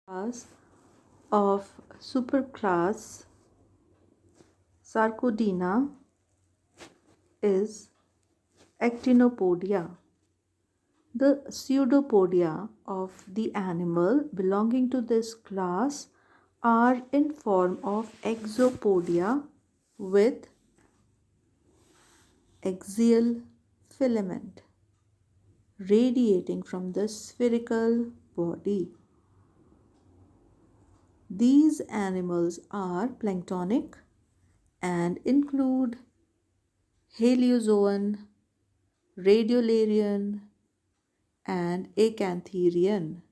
Class of superclass Sarcodina is Actinopodia. The pseudopodia of the animal belonging to this class are in form of exopodia with axial filament radiating from the spherical body. These animals are planktonic and include Haliozoan, Radiolarian, and Acantherian.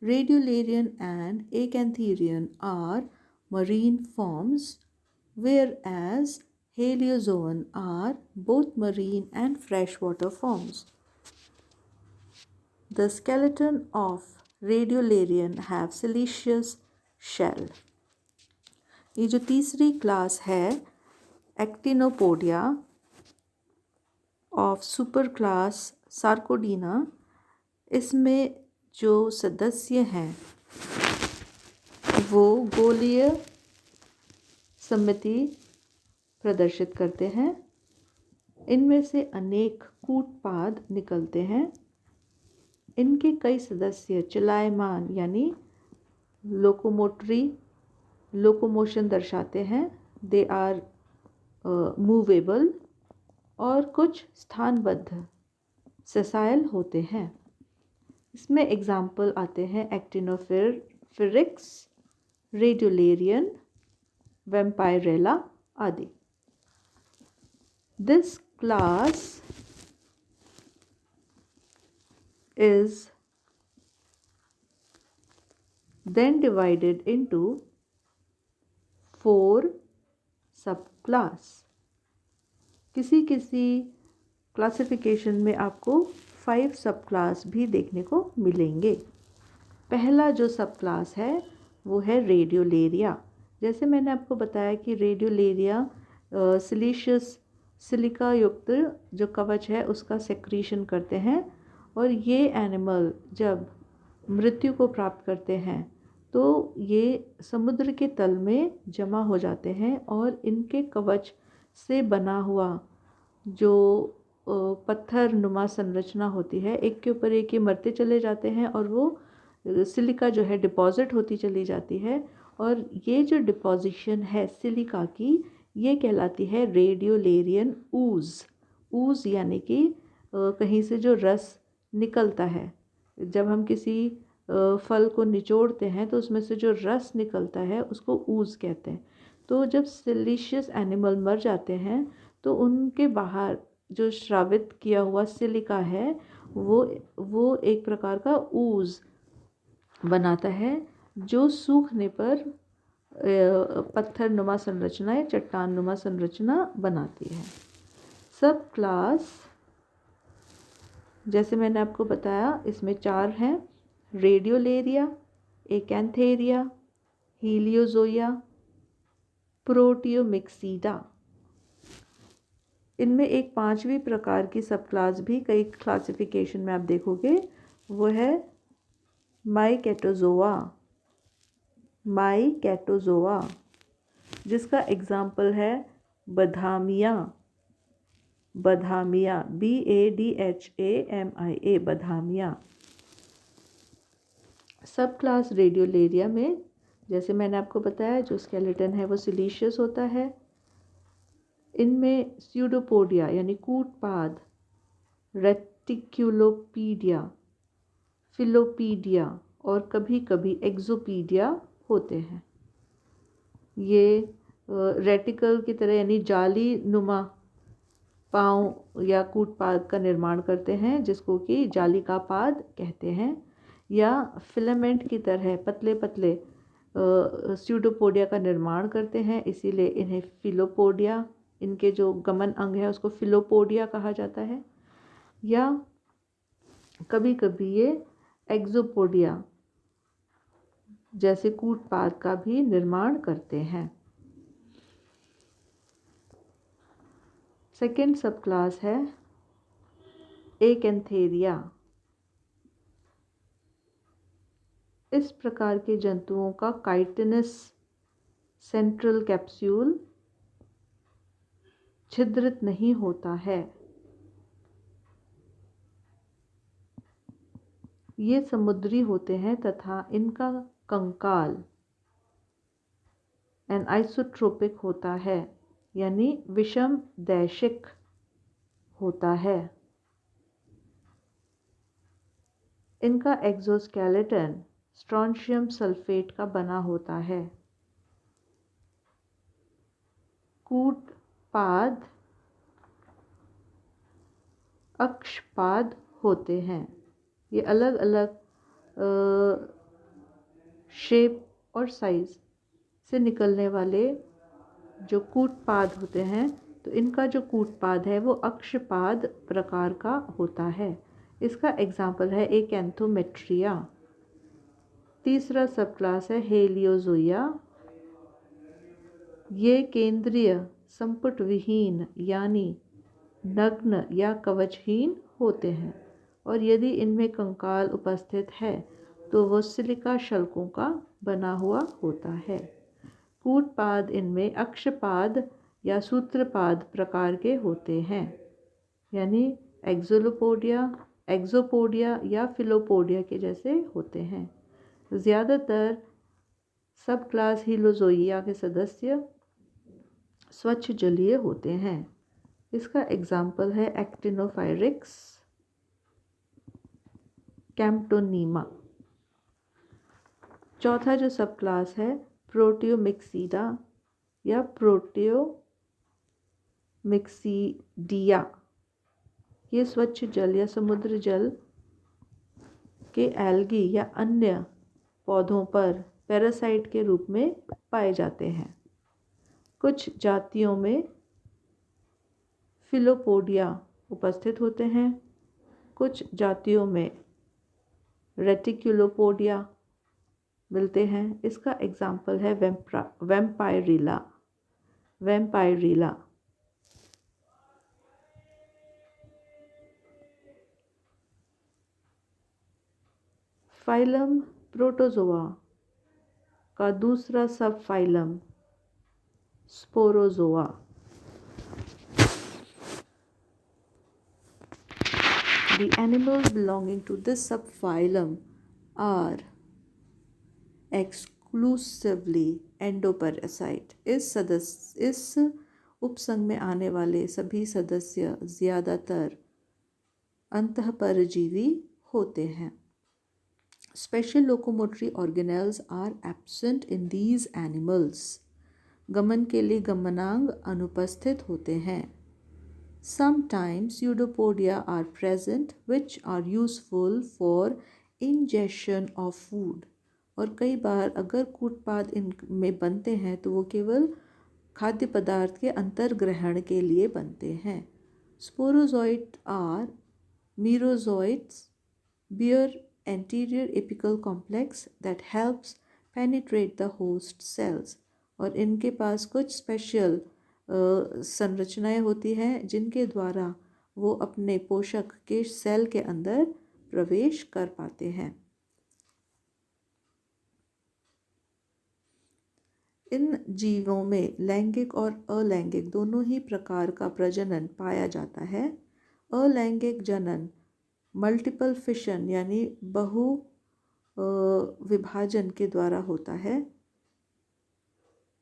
Radiolarian and Acantherian are marine forms, whereas Haliozoan are both marine and freshwater forms. The skeleton of Radiolarian have siliceous shell. ये जो तीसरी class है एक्टिनोपोडिया of super class Sarcodina, इसमें जो सदस्य हैं वो गोलीय सममिति प्रदर्शित करते हैं। इनमें से अनेक कूटपाद निकलते हैं। इनके कई सदस्य चलायमान यानी लोकोमोशन दर्शाते हैं, दे आर मूवेबल, और कुछ स्थानबद्ध सेसाइल होते हैं। इसमें एग्जाम्पल आते हैं एक्टिनोफिरिक्स, रेडियोलेरियन, वैम्पायरेला आदि। This class is then divided into 4 subclass. किसी क्लासिफिकेशन में आपको 5 सबक्लास भी देखने को मिलेंगे। पहला जो सबक्लास है वो है रेडियोलेरिया। जैसे मैंने आपको बताया कि रेडियोलेरिया सिलिका युक्त जो कवच है उसका सेक्रीशन करते हैं, और ये एनिमल जब मृत्यु को प्राप्त करते हैं तो ये समुद्र के तल में जमा हो जाते हैं, और इनके कवच से बना हुआ जो पत्थर नुमा संरचना होती है, एक के ऊपर एक ये मरते चले जाते हैं और वो सिलिका जो है डिपॉजिट होती चली जाती है। और ये जो डिपॉजिशन है सिलिका की, ये कहलाती है रेडियोलेरियन ऊज यानी कि कहीं से जो रस निकलता है। जब हम किसी फल को निचोड़ते हैं तो उसमें से जो रस निकलता है उसको ऊज कहते हैं। तो जब सिलिशियस एनिमल मर जाते हैं तो उनके बाहर जो श्रावित किया हुआ सिलिका है वो एक प्रकार का ऊज बनाता है, जो सूखने पर पत्थर नुमा संरचना या चट्टान नुमा संरचना बनाती है। सब क्लास जैसे मैंने आपको बताया इसमें 4 हैं: रेडियोलेरिया, एकेंथेरिया, हीलियोजोया, प्रोटियोमिक्सीडा। इनमें एक 5वीं प्रकार की सब क्लास भी कई क्लासिफिकेशन में आप देखोगे, वो है माइकैटोजोआ, जिसका एग्जाम्पल है बदामिया, BADHAMIA, बदामिया। सब क्लास रेडियोलेरिया में जैसे मैंने आपको बताया जो स्केलेटन है वो सिलिशियस होता है। इनमें स्यूडोपोडिया यानी कूटपाद, रेटिक्युलोपीडिया, फिलोपीडिया और कभी कभी एक्सोपीडिया होते हैं। ये रेटिकल की तरह यानी जाली नुमा पाँव या कूटपाद का निर्माण करते हैं, जिसको कि जालिका पाद कहते हैं, या फिलामेंट की तरह पतले पतले स्यूडोपोडिया का निर्माण करते हैं, इसीलिए इन्हें फिलोपोडिया, इनके जो गमन अंग है उसको फिलोपोडिया कहा जाता है। या कभी कभी ये एक्सोपोडिया जैसे कूटपाद का भी निर्माण करते हैं। सेकेंड सब क्लास है एकेंथेरिया। इस प्रकार के जंतुओं का काइटिनस सेंट्रल कैप्सूल छिद्रित नहीं होता है। ये समुद्री होते हैं तथा इनका कंकाल एनआइसोट्रोपिक होता है, यानी विषम दैशिक होता है। इनका एक्सोस्केलेटन स्ट्रोंशियम सल्फेट का बना होता है। कूटपाद अक्षपाद होते हैं। ये अलग अलग शेप और साइज से निकलने वाले जो कूटपाद होते हैं, तो इनका जो कूटपाद है वो अक्षपाद प्रकार का होता है। इसका एग्जाम्पल है एकेंथोमेट्रिया। तीसरा सब क्लास है हेलियोजोइया। ये केंद्रीय संपुट विहीन यानी नग्न या कवचहीन होते हैं, और यदि इनमें कंकाल उपस्थित है तो वो सिलिका शल्कों का बना हुआ होता है। कूटपाद इनमें अक्षपाद या सूत्रपाद प्रकार के होते हैं, यानी एक्सोपोडिया या फिलोपोडिया के जैसे होते हैं। ज़्यादातर सब क्लास हीलोजोइया के सदस्य स्वच्छ जलीय होते हैं। इसका एग्जाम्पल है एक्टिनोफायरिक्स, कैम्पटोनीमा। चौथा जो सब क्लास है प्रोटियोमिक्सीडा या प्रोटियोमिक्सीडिया। ये स्वच्छ जल या समुद्र जल के एल्गी या अन्य पौधों पर पैरासाइट के रूप में पाए जाते हैं। कुछ जातियों में फिलोपोडिया उपस्थित होते हैं, कुछ जातियों में रेटिक्युलोपोडिया मिलते हैं। इसका एग्जाम्पल है वैम्पायरिला। फाइलम प्रोटोजोआ का दूसरा सब phylum Sporozoa. The animals belonging to this subphylum are exclusively endoparasite। इस उपसंघ में आने वाले सभी सदस्य ज़्यादातर अंतःपरजीवी होते हैं। Special locomotory organelles are absent in these animals। गमन के लिए गमनांग अनुपस्थित होते हैं। Sometimes pseudopodia are present which are useful for ingestion of food। और कई बार अगर कूटपाद इनमें बनते हैं तो वो केवल खाद्य पदार्थ के अंतर्ग्रहण के लिए बनते हैं। स्पोरोजोइट आर merozoites bear anterior apical complex that helps penetrate the host cells। और इनके पास कुछ स्पेशल संरचनाएं होती हैं जिनके द्वारा वो अपने पोषक के सेल के अंदर प्रवेश कर पाते हैं। इन जीवों में लैंगिक और अलैंगिक दोनों ही प्रकार का प्रजनन पाया जाता है। अलैंगिक जनन मल्टीपल फिशन यानी बहु विभाजन के द्वारा होता है।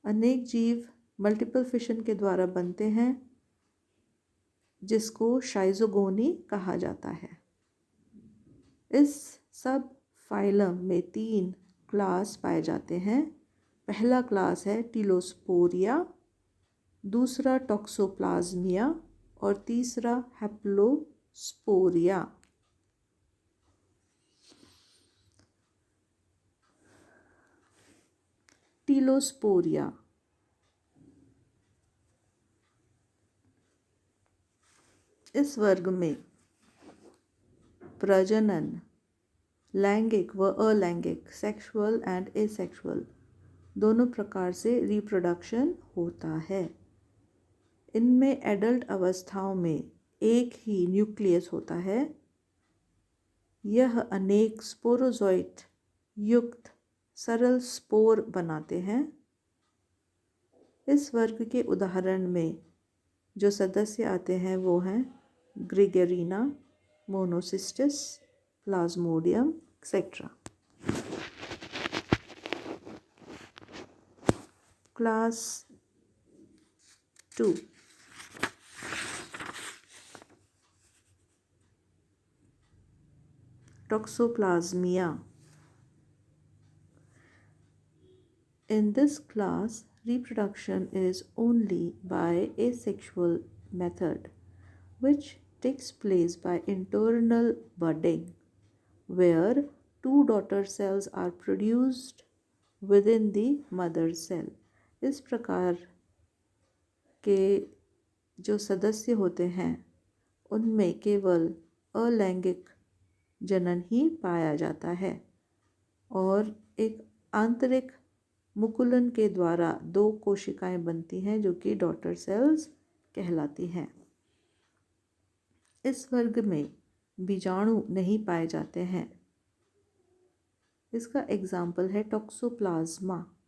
अनेक जीव मल्टीपल फिशन के द्वारा बनते हैं जिसको शाइजोगोनी कहा जाता है। इस सब फाइलम में 3 क्लास पाए जाते हैं। पहला क्लास है टिलोस्पोरिया, दूसरा टॉक्सोप्लाज्मिया और तीसरा हैप्लोस्पोरिया। टिलोस्पोरिया इस वर्ग में प्रजनन लैंगिक व अलैंगिक सेक्सुअल एंड एसेक्सुअल दोनों प्रकार से रिप्रोडक्शन होता है। इनमें एडल्ट अवस्थाओं में एक ही न्यूक्लियस होता है। यह अनेक स्पोरोजोइट युक्त सरल स्पोर बनाते हैं। इस वर्ग के उदाहरण में जो सदस्य आते हैं वो हैं Gregarina, Monocystis, Plasmodium etcetera. Class 2 Toxoplasma. In this class, reproduction is only by asexual method, which takes place by internal budding, where two daughter cells are produced within the mother cell. इस प्रकार के जो सदस्य होते हैं उनमें केवल अलैंगिक जनन ही पाया जाता है और एक आंतरिक मुकुलन के द्वारा दो कोशिकाएं बनती हैं जो कि डॉटर सेल्स कहलाती हैं। इस वर्ग में बीजाणु नहीं पाए जाते हैं। इसका एग्जाम्पल है टॉक्सोप्लाज्मा।